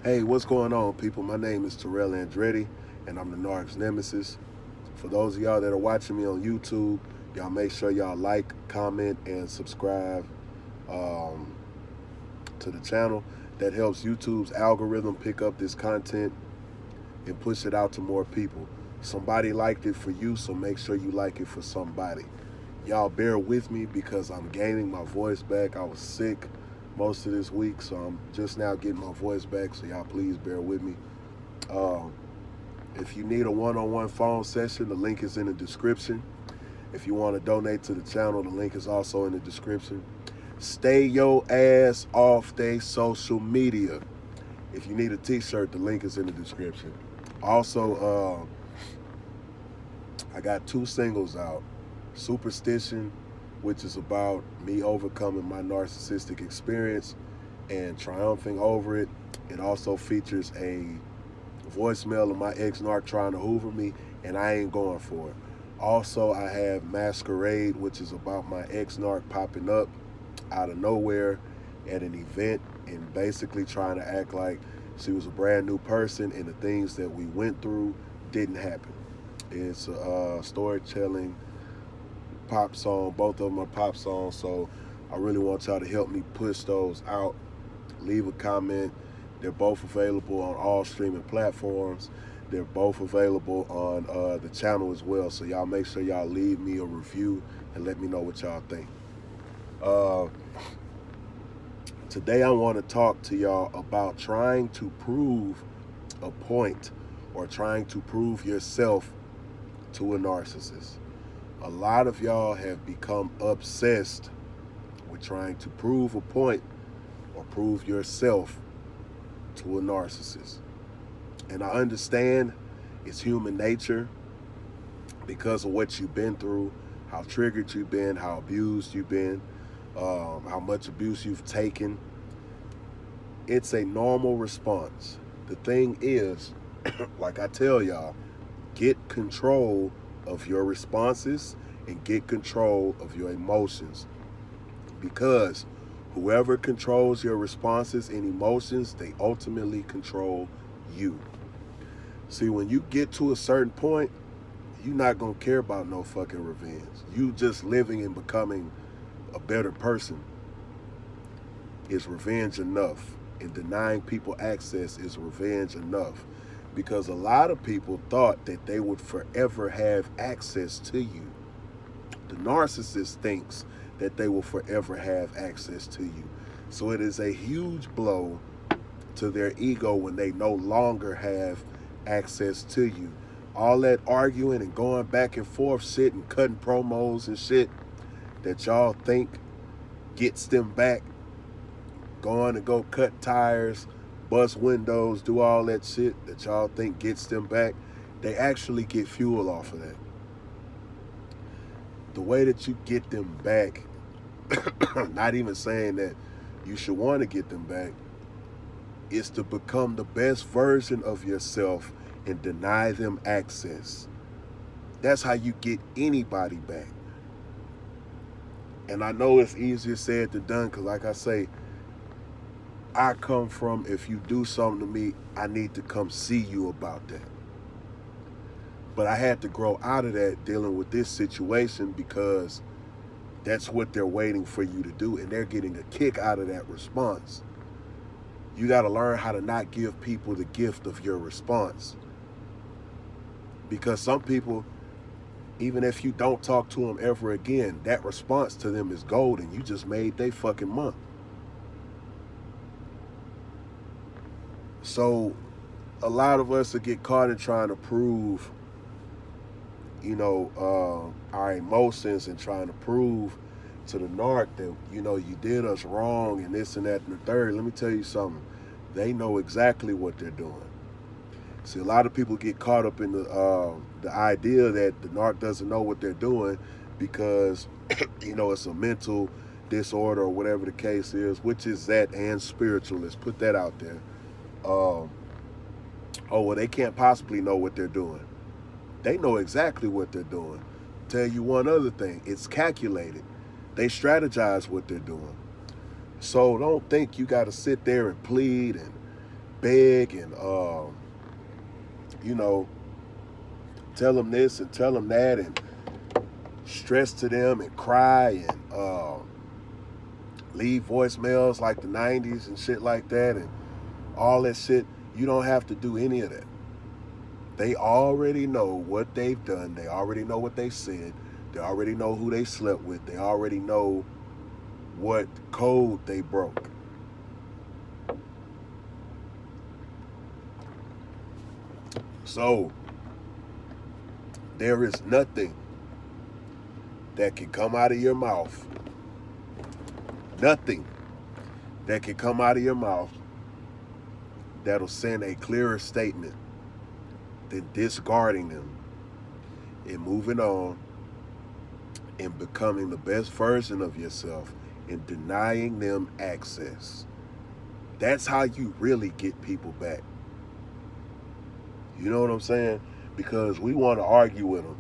Hey, what's going on, people? My name is Terrell Andretti, and I'm the Narc's Nemesis. For those of y'all that are watching me on YouTube, y'all make sure y'all like, comment, and subscribe um, to the channel. That helps YouTube's algorithm pick up this content and push it out to more people. Somebody liked it for you, so make sure you like it for somebody. Y'all bear with me because I'm gaining my voice back. I was sick most of this week, so I'm just now getting my voice back. So y'all please bear with me. Um, if you need a one-on-one phone session, the link is in the description. If you want to donate to the channel, the link is also in the description. Stay your ass off they social media. If you need a t-shirt, the link is in the description. Also, I got two singles out. Superstition, which is about me overcoming my narcissistic experience and triumphing over it. It also features a voicemail of my ex-narc trying to hoover me, and I ain't going for it. Also, I have Masquerade, which is about my ex-narc popping up out of nowhere at an event and basically trying to act like she was a brand new person and the things that we went through didn't happen. It's a storytelling pop song. Both of them are pop songs, so I really want y'all to help me push those out. Leave a comment. They're both available on all streaming platforms. They're both available on the channel as well. So y'all make sure y'all leave me a review and let me know what y'all think. Uh, Today I want to talk to y'all about trying to prove a point or trying to prove yourself to a narcissist. A lot of y'all have become obsessed with trying to prove a point or prove yourself to a narcissist. And I understand it's human nature because of what you've been through, how triggered you've been, how abused you've been, how much abuse you've taken. It's a normal response. The thing is, like I tell y'all, get control of your responses and get control of your emotions. Because whoever controls your responses and emotions, they ultimately control you. See, when you get to a certain point, you're not going to care about no fucking revenge. You just living and becoming a better person is revenge enough. And denying people access is revenge enough. Because a lot of people thought that they would forever have access to you. The narcissist thinks that they will forever have access to you. So it is a huge blow to their ego when they no longer have access to you. All that arguing and going back and forth shit and cutting promos and shit that y'all think gets them back, going to go cut tires, bust windows, do all that shit that y'all think gets them back, they actually get fuel off of that. The way that you get them back, not even saying that you should want to get them back, is to become the best version of yourself and deny them access. That's how you get anybody back. And I know it's easier said than done because, like I say, I come from, if you do something to me, I need to come see you about that. But I had to grow out of that dealing with this situation because that's what they're waiting for you to do, and they're getting a kick out of that response. You got to learn how to not give people the gift of your response. Because some people, even if you don't talk to them ever again, that response to them is gold, and you just made their fucking month. So a lot of us will get caught in trying to prove, our emotions and trying to prove to the narc that, you did us wrong and this and that and the third. Let me tell you something. They know exactly what they're doing. See, a lot of people get caught up in the idea that the narc doesn't know what they're doing because, it's a mental disorder or whatever the case is, which is that and spiritual. Let's put that out there. Oh, well, they can't possibly know what they're doing. They know exactly what they're doing. Tell you one other thing, it's calculated. They strategize what they're doing. So don't think you got to sit there and plead and beg and you know, tell them this and tell them that and stress to them and cry and leave voicemails like the 90s and shit like that and all that shit. You don't have to do any of that. They already know what they've done. They already know what they said. They already know who they slept with. They already know what code they broke. So there is nothing that can come out of your mouth, nothing that can come out of your mouth that'll send a clearer statement than discarding them and moving on and becoming the best version of yourself and denying them access. That's how you really get people back. You know what I'm saying? Because we want to argue with them.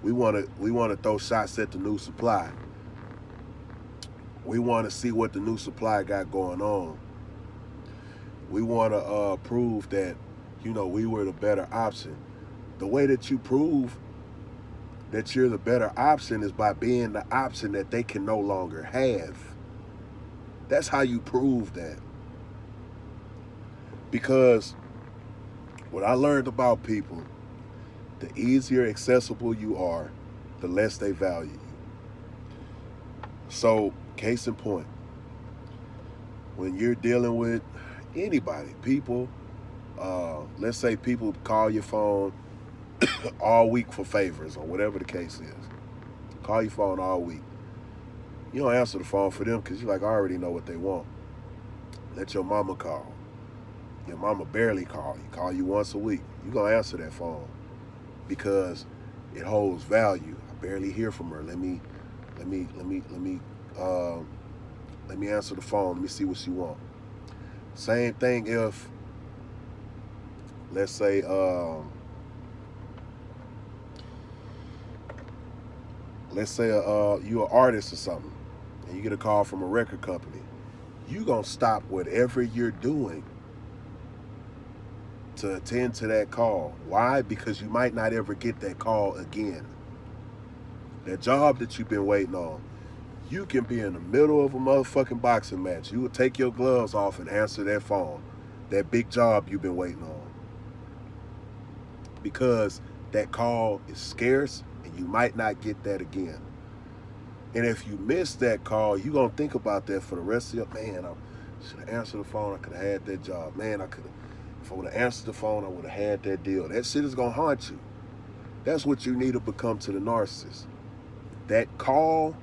We want to throw shots at the new supply. We want to see what the new supply got going on. We want to prove that, you know, we were the better option. The way that you prove that you're the better option is by being the option that they can no longer have. That's how you prove that. Because what I learned about people, the easier accessible you are, the less they value you. So, case in point, when you're dealing with anybody, people, let's say people call your phone all week for favors or whatever the case is. Call your phone all week. You don't answer the phone for them because you're like, I already know what they want. Let your mama call. Your mama barely call you. Call you once a week. You're going to answer that phone because it holds value. I barely hear from her. Let me answer the phone. Let me see what she wants. Same thing if, let's say, you're an artist or something, and you get a call from a record company. You're going to stop whatever you're doing to attend to that call. Why? Because you might not ever get that call again. That job that you've been waiting on, you can be in the middle of a motherfucking boxing match. You will take your gloves off and answer that phone. That big job you've been waiting on. Because that call is scarce and you might not get that again. And if you miss that call, you're going to think about that for the rest of your, man, I should have answered the phone. I could have had that job. Man, if I would have answered the phone, I would have had that deal. That shit is going to haunt you. That's what you need to become to the narcissist. That call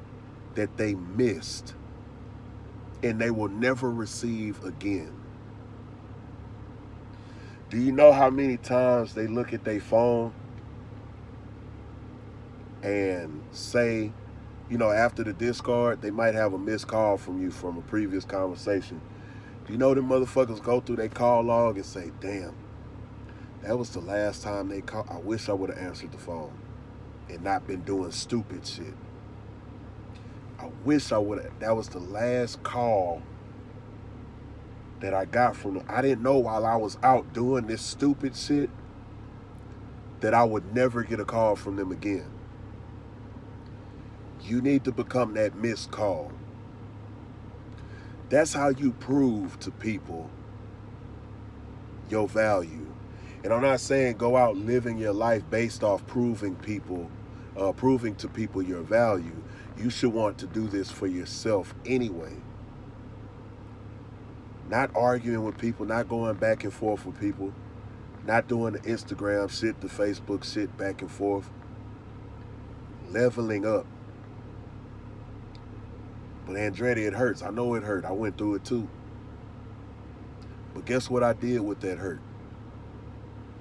that they missed and they will never receive again. Do you know how many times they look at their phone and say, you know, after the discard, they might have a missed call from you from a previous conversation. Do you know them motherfuckers go through their call log and say, damn, that was the last time they called. I wish I would have answered the phone and not been doing stupid shit. I wish I would have. That was the last call that I got from them. I didn't know while I was out doing this stupid shit that I would never get a call from them again. You need to become that missed call. That's how you prove to people your value. And I'm not saying go out living your life based off proving to people your value. You should want to do this for yourself anyway. Not arguing with people, not going back and forth with people, not doing the Instagram shit, the Facebook shit back and forth. Leveling up. But Andretti, it hurts. I know it hurt. I went through it too. But guess what I did with that hurt?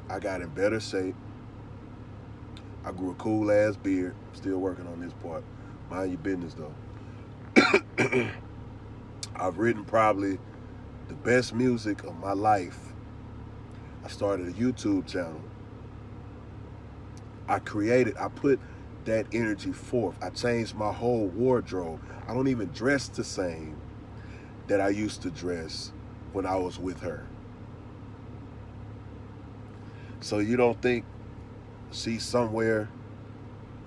I got in better shape. I grew a cool ass beard. Still working on this part. Mind your business though. I've written probably the best music of my life. I started a YouTube channel. I put that energy forth. I changed my whole wardrobe. I don't even dress the same that I used to dress when I was with her. So you don't think she's somewhere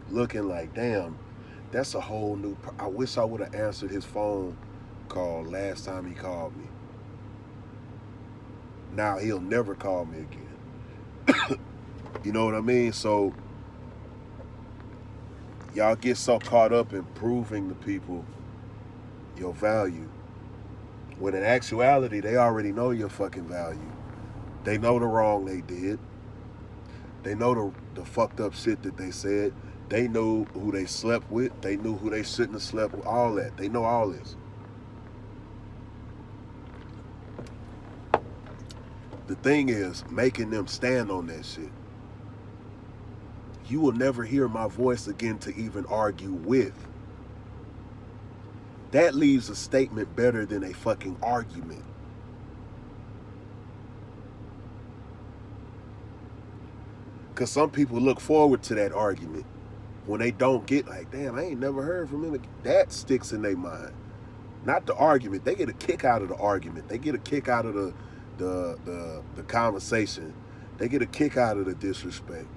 looking like, damn, that's a whole new. I wish I would have answered his phone call last time he called me. Now he'll never call me again. You know what I mean? So y'all get so caught up in proving to people your value, when in actuality they already know your fucking value. They know the wrong they did. They know the fucked up shit that they said. They knew who they slept with. They knew who they shouldn't have slept with. All that. They know all this. The thing is, making them stand on that shit. You will never hear my voice again to even argue with. That leaves a statement better than a fucking argument. Because some people look forward to that argument. When they don't get, like, damn, I ain't never heard from him. That sticks in their mind. Not the argument. They get a kick out of the argument. They get a kick out of the conversation. They get a kick out of the disrespect.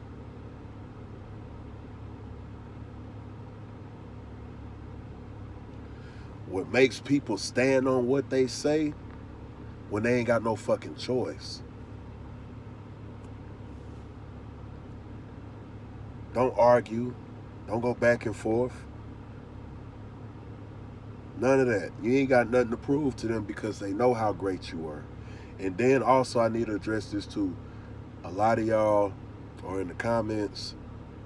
What makes people stand on what they say when they ain't got no fucking choice. Don't argue. Don't go back and forth. None of that. You ain't got nothing to prove to them because they know how great you are. And then also I need to address this too. A lot of y'all are in the comments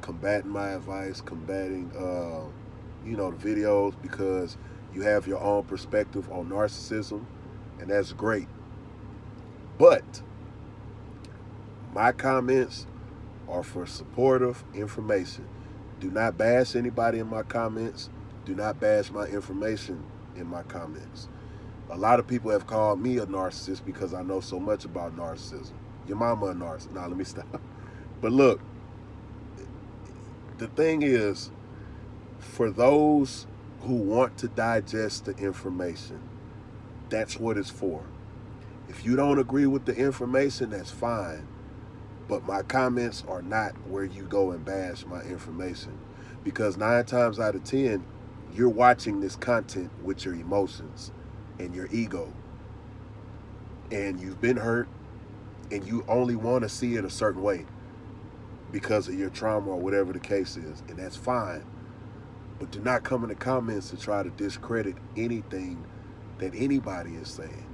combating my advice, combating the videos because you have your own perspective on narcissism, and that's great. But my comments are for supportive information. Do not bash anybody in my comments. Do not bash my information in my comments. A lot of people have called me a narcissist because I know so much about narcissism. Your mama a narcissist. Nah, let me stop. But look, the thing is, for those who want to digest the information, that's what it's for. If you don't agree with the information, that's fine. But my comments are not where you go and bash my information. Because 9 times out of 10, you're watching this content with your emotions and your ego. And you've been hurt, and you only want to see it a certain way because of your trauma or whatever the case is. And that's fine. But do not come in the comments to try to discredit anything that anybody is saying.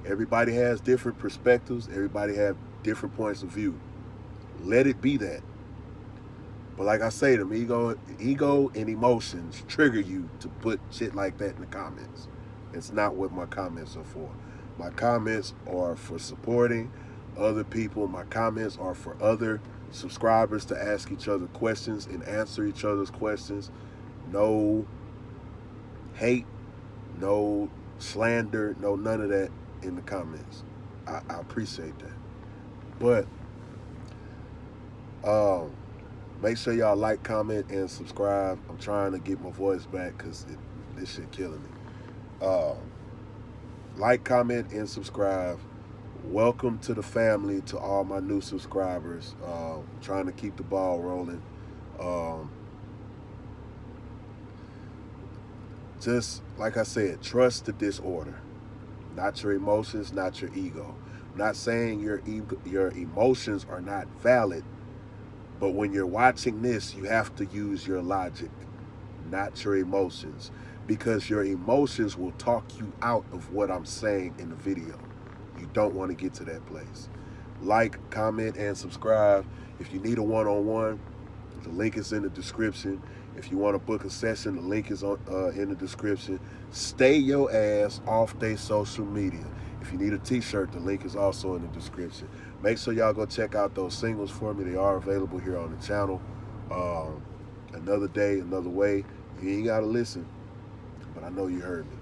Everybody has different perspectives. Everybody has different points of view. Let it be that. But like I say, them ego and emotions trigger you to put shit like that in the comments. It's not what my comments are for. My comments are for supporting other people. My comments are for other subscribers to ask each other questions and answer each other's questions. No hate, no slander, no none of that in the comments. I appreciate that. But make sure y'all like, comment, and subscribe. I'm trying to get my voice back because this shit killing me. Like, comment, and subscribe. Welcome to the family, to all my new subscribers. Trying to keep the ball rolling. Just like I said, trust the disorder, not your emotions, not your ego. I'm not saying your emotions are not valid, but when you're watching this, you have to use your logic, not your emotions, because your emotions will talk you out of what I'm saying in the video. You don't want to get to that place. Like, comment, and subscribe. If you need a one-on-one, the link is in the description. If you want to book a session, the link is in the description. Stay your ass off their social media. If you need a t-shirt, the link is also in the description. Make sure y'all go check out those singles for me. They are available here on the channel. Another day, another way. You ain't got to listen, but I know you heard me.